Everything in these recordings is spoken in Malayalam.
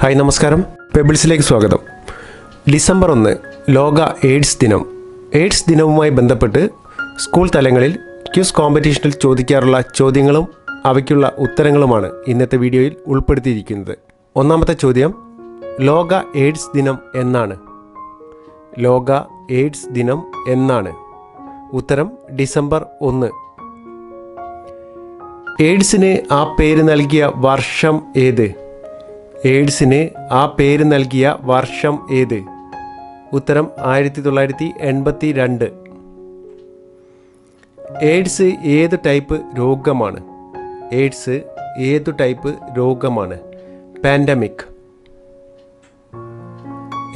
ഹായ് നമസ്കാരം, പെബിൾസിലേക്ക് സ്വാഗതം. ഡിസംബർ 1 ലോക എയ്ഡ്സ് ദിനം. എയ്ഡ്സ് ദിനവുമായി ബന്ധപ്പെട്ട് സ്കൂൾ തലങ്ങളിൽ ക്വിസ് കോമ്പറ്റീഷനിൽ ചോദിക്കാറുള്ള ചോദ്യങ്ങളും അവയ്ക്കുള്ള ഉത്തരങ്ങളുമാണ് ഇന്നത്തെ വീഡിയോയിൽ ഉൾപ്പെടുത്തിയിരിക്കുന്നത്. ഒന്നാമത്തെ ചോദ്യം, ലോക എയ്ഡ്സ് ദിനം എന്നാണ്? ലോക എയ്ഡ്സ് ദിനം എന്നാണ്? ഉത്തരം ഡിസംബർ 1. എയ്ഡ്സിന് ആ പേര് നൽകിയ വർഷം ഏത്? എയ്ഡ്സിന് ആ പേര് നൽകിയ വർഷം ഏത്? ഉത്തരം 1982. എയ്ഡ്സ് ഏത് ടൈപ്പ് രോഗമാണ്? എയ്ഡ്സ് ഏതു ടൈപ്പ് രോഗമാണ്? പാൻഡമിക്.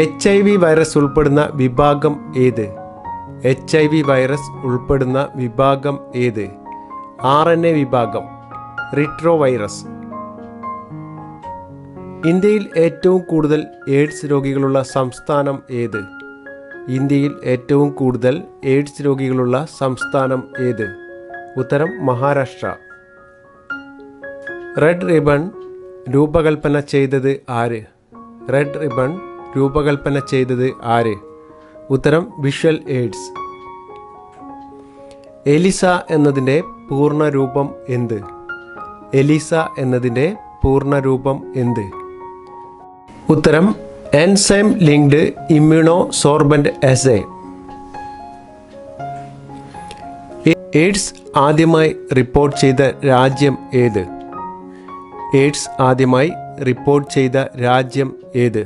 HIV വൈറസ് ഉൾപ്പെടുന്ന വിഭാഗം ഏത്? HIV വൈറസ് ഉൾപ്പെടുന്ന വിഭാഗം ഏത്? RNA വിഭാഗം, റിട്രോ വൈറസ്. ഇന്ത്യയിൽ ഏറ്റവും കൂടുതൽ എയ്ഡ്സ് രോഗികളുള്ള സംസ്ഥാനം ഏത്? ഇന്ത്യയിൽ ഏറ്റവും കൂടുതൽ എയ്ഡ്സ് രോഗികളുള്ള സംസ്ഥാനം ഏത്? ഉത്തരം മഹാരാഷ്ട്ര. റെഡ് റിബൺ രൂപകൽപ്പന ചെയ്തത് ആര്? റെഡ് റിബൺ രൂപകൽപ്പന ചെയ്തത് ആര്? ഉത്തരം വിഷ്വൽ എയ്ഡ്സ്. എലിസ എന്നതിൻ്റെ പൂർണ്ണ രൂപം എന്ത്? എലിസ എന്നതിൻ്റെ പൂർണ്ണ രൂപം എന്ത്? ഉത്തരം enzyme linked immuno sorbent അസേ. AIDS ആദ്യമായി റിപ്പോർട്ട് ചെയ്ത രാജ്യം ഏത്? എയ്ഡ്സ് ആദ്യമായി റിപ്പോർട്ട് ചെയ്ത രാജ്യം ഏത്?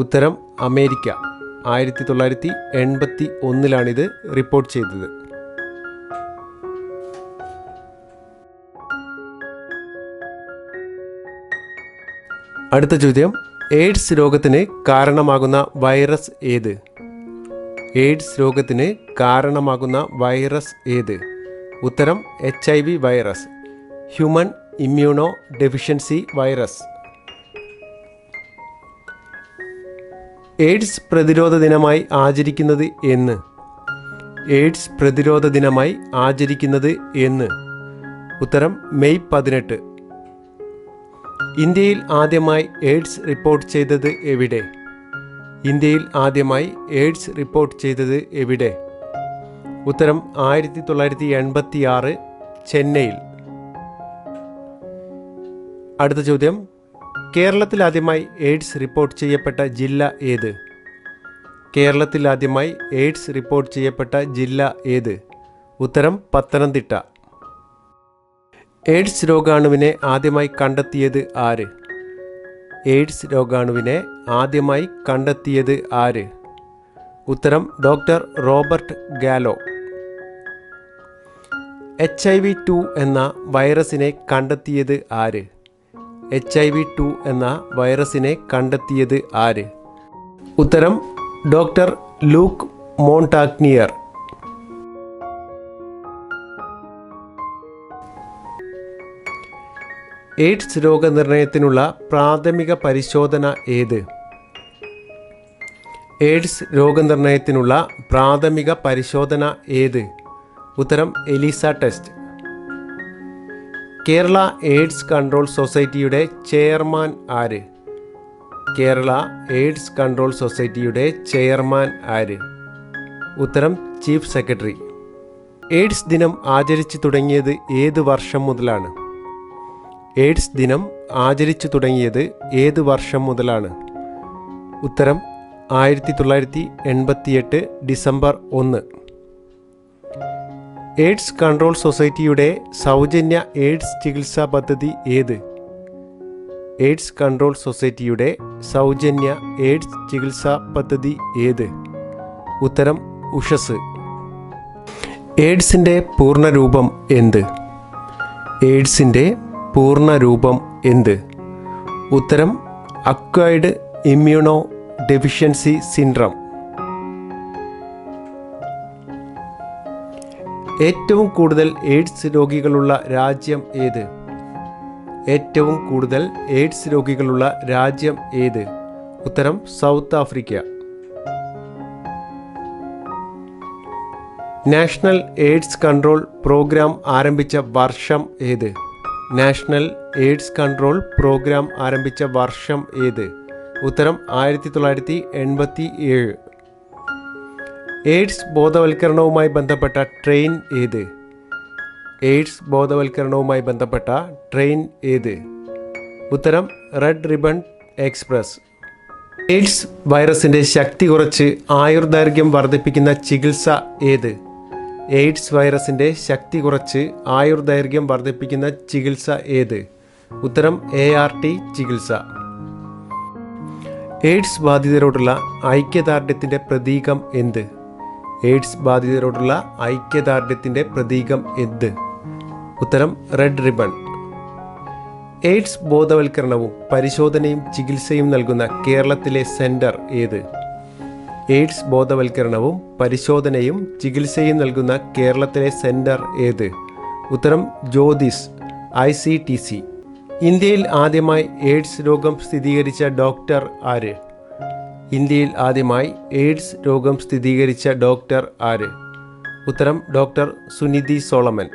ഉത്തരം അമേരിക്ക. 1981 റിപ്പോർട്ട് ചെയ്തത്. അടുത്ത ചോദ്യം, എയ്ഡ്സ് രോഗത്തിന് കാരണമാകുന്ന വൈറസ് ഏത്? എയ്ഡ്സ് രോഗത്തിന് കാരണമാകുന്ന വൈറസ് ഏത്? ഉത്തരം HIV virus, human immuno deficiency virus. AIDS പ്രതിരോധ ദിനമായി ആചരിക്കുന്നത് എന്ന്? എയ്ഡ്സ് പ്രതിരോധ ദിനമായി ആചരിക്കുന്നത് എന്ന്? ഉത്തരം മെയ് 18. ഇന്ത്യയിൽ ആദ്യമായി എയ്ഡ്സ് റിപ്പോർട്ട് ചെയ്തത് എവിടെ? ഇന്ത്യയിൽ ആദ്യമായി എയ്ഡ്സ് റിപ്പോർട്ട് ചെയ്തത് എവിടെ? ഉത്തരം 1986 ചെന്നൈയിൽ. അടുത്ത ചോദ്യം, കേരളത്തിൽ ആദ്യമായി എയ്ഡ്സ് റിപ്പോർട്ട് ചെയ്യപ്പെട്ട ജില്ല ഏത്? കേരളത്തിൽ ആദ്യമായി എയ്ഡ്സ് റിപ്പോർട്ട് ചെയ്യപ്പെട്ട ജില്ല ഏത്? ഉത്തരം പത്തനംതിട്ട. എയ്ഡ്സ് രോഗാണുവിനെ ആദ്യമായി കണ്ടെത്തിയത് ആര്? എയ്ഡ്സ് രോഗാണുവിനെ ആദ്യമായി കണ്ടെത്തിയത് ആര്? ഉത്തരം ഡോക്ടർ റോബർട്ട് ഗാലോ. HIV-2 എന്ന വൈറസിനെ കണ്ടെത്തിയത് ആര്? HIV-2 എന്ന വൈറസിനെ കണ്ടെത്തിയത് ആര്? ഉത്തരം ഡോക്ടർ ലൂക്ക് മോൺടാഗ്നിയർ. എയ്ഡ്സ് രോഗനിർണയത്തിനുള്ള പ്രാഥമിക പരിശോധന ഏത്? എയ്ഡ്സ് രോഗനിർണയത്തിനുള്ള പ്രാഥമിക പരിശോധന ഏത്? ഉത്തരം ELISA test. Kerala AIDS control സൊസൈറ്റിയുടെ ചെയർമാൻ ആര്? കേരള എയ്ഡ്സ് കൺട്രോൾ സൊസൈറ്റിയുടെ ചെയർമാൻ ആര്? ഉത്തരം ചീഫ് സെക്രട്ടറി. എയ്ഡ്സ് ദിനം ആചരിച്ചു തുടങ്ങിയത് ഏത് വർഷം മുതലാണ്? എയ്ഡ്സ് ദിനം ആചരിച്ചു തുടങ്ങിയത് ഏത് വർഷം മുതലാണ്? ഉത്തരം 1988 ഡിസംബർ 1. എയ്ഡ്സ് കൺട്രോൾ സൊസൈറ്റിയുടെ സൗജന്യ എയ്ഡ്സ് ചികിത്സാ പദ്ധതി ഏത്? എയ്ഡ്സ് കൺട്രോൾ സൊസൈറ്റിയുടെ സൗജന്യ എയ്ഡ്സ് ചികിത്സാ പദ്ധതി ഏത്? ഉത്തരം ഉഷസ്. എയ്ഡ്സിൻ്റെ പൂർണ്ണരൂപം എന്ത്? എയ്ഡ്സിൻ്റെ പൂർണ്ണരൂപം എന്ത്? ഉത്തരം അക്വയർഡ് ഇമ്മ്യൂണോ ഡെഫിഷ്യൻസി സിൻഡ്രം. ഏറ്റവും കൂടുതൽ എയ്ഡ്സ് രോഗികളുള്ള രാജ്യം ഏത്? ഏറ്റവും കൂടുതൽ എയ്ഡ്സ് രോഗികളുള്ള രാജ്യം ഏത്? ഉത്തരം South Africa. National AIDS control programme ആരംഭിച്ച വർഷം ഏത്? നാഷണൽ എയ്ഡ്സ് കൺട്രോൾ പ്രോഗ്രാം ആരംഭിച്ച വർഷം ഏത്? ഉത്തരം 1987. എയ്ഡ്സ് ബോധവൽക്കരണവുമായി ബന്ധപ്പെട്ട ട്രെയിൻ ഏത്? എയ്ഡ്സ് ബോധവൽക്കരണവുമായി ബന്ധപ്പെട്ട ട്രെയിൻ ഏത്? ഉത്തരം റെഡ് റിബൺ എക്സ്പ്രസ്. എയ്ഡ്സ് വൈറസിൻ്റെ ശക്തി കുറച്ച് ആയുർദൈർഘ്യം വർദ്ധിപ്പിക്കുന്ന ചികിത്സ ഏത്? എയ്ഡ്സ് വൈറസിൻ്റെ ശക്തി കുറച്ച് ആയുർദൈർഘ്യം വർദ്ധിപ്പിക്കുന്ന ചികിത്സ ഏത്? ഉത്തരം ART ചികിത്സ. എയ്ഡ്സ് ബാധിതരോടുള്ള ഐക്യദാർഢ്യത്തിൻ്റെ പ്രതീകം എന്ത്? എയ്ഡ്സ് ബാധിതരോടുള്ള ഐക്യദാർഢ്യത്തിൻ്റെ പ്രതീകം എന്ത്? ഉത്തരം റെഡ് റിബൺ. എയ്ഡ്സ് ബോധവൽക്കരണവും പരിശോധനയും ചികിത്സയും നൽകുന്ന കേരളത്തിലെ സെൻറ്റർ ഏത്? എയ്ഡ്സ് ബോധവൽക്കരണവും പരിശോധനയും ചികിത്സയും നൽകുന്ന കേരളത്തിലെ സെൻറ്റർ ഏത്? ഉത്തരം ജ്യോതിസ് ICTC. ഇന്ത്യയിൽ ആദ്യമായി എയ്ഡ്സ് രോഗം സ്ഥിരീകരിച്ച ഡോക്ടർ ആര്? ഇന്ത്യയിൽ ആദ്യമായി എയ്ഡ്സ് രോഗം സ്ഥിരീകരിച്ച ഡോക്ടർ ആര്? ഉത്തരം ഡോക്ടർ സുനിധി സോളമൻ.